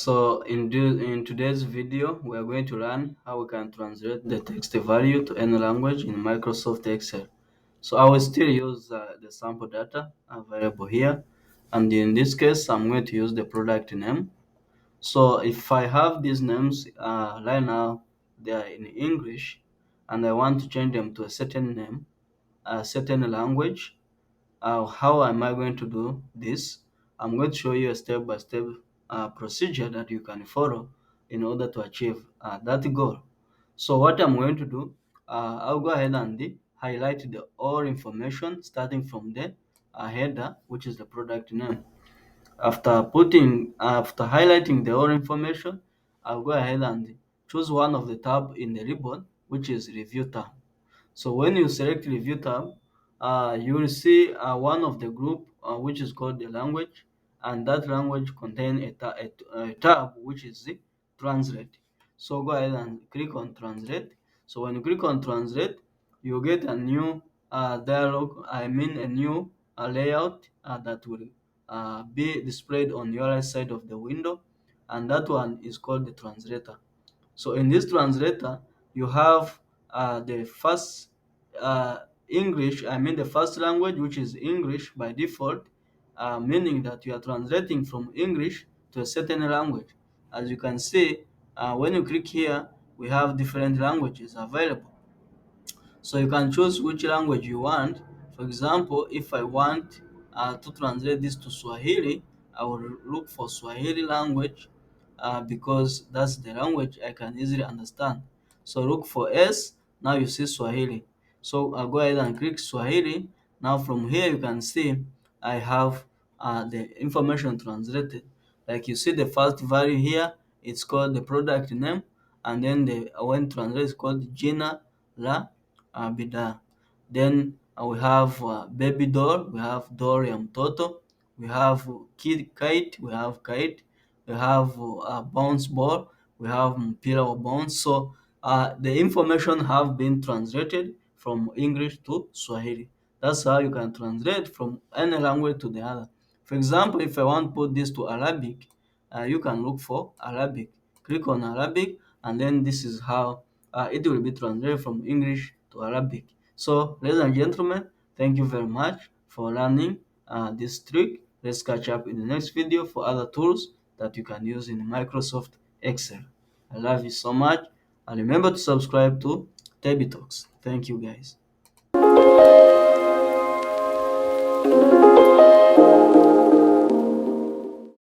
In today's video, we are going to learn how we can translate the text value to any language in Microsoft Excel. So I will still use the sample data available here, and in this case, I'm going to use the product name. So if I have these names right now, they are in English, and I want to change them to a certain name, a certain language. How am I going to do this? I'm going to show you a step-by-step procedure that you can follow in order to achieve that goal. So what I'm going to do, I'll go ahead and highlight the all information starting from the header, which is the product name. After highlighting the all information, I'll go ahead and choose one of the tab in the ribbon, which is Review tab. So when you select Review tab, you will see one of the group which is called the language, and that language contain a tab which is the Translate. So go ahead and click on Translate. So when you click on Translate, you get a new dialog. I mean a new layout that will be displayed on your right side of the window, and that one is called the translator. So in this translator, you have the first English, I mean the first language, which is English by default, meaning that you are translating from English to a certain language. As you can see, when you click here, we have different languages available. So you can choose which language you want. For example, if I want to translate this to Swahili, I will look for Swahili language because that's the language I can easily understand. So look for S, now you see Swahili. So I'll go ahead and click Swahili. Now from here you can see I have the information translated. Like you see the first value here, it's called the product name, and then the when translated is called Jina La bidhaa. Then we have baby doll, we have doll ya mtoto, we have kite, we have kite, we have bounce ball, we have mpira wa bounce. So the information have been translated from English to Swahili. That's how you can translate from any language to the other. For example, if I want to put this to Arabic, you can look for Arabic. Click on Arabic, and then this is how it will be translated from English to Arabic. So, ladies and gentlemen, thank you very much for learning this trick. Let's catch up in the next video for other tools that you can use in Microsoft Excel. I love you so much. And remember to subscribe to Tebi Talks. Thank you, guys.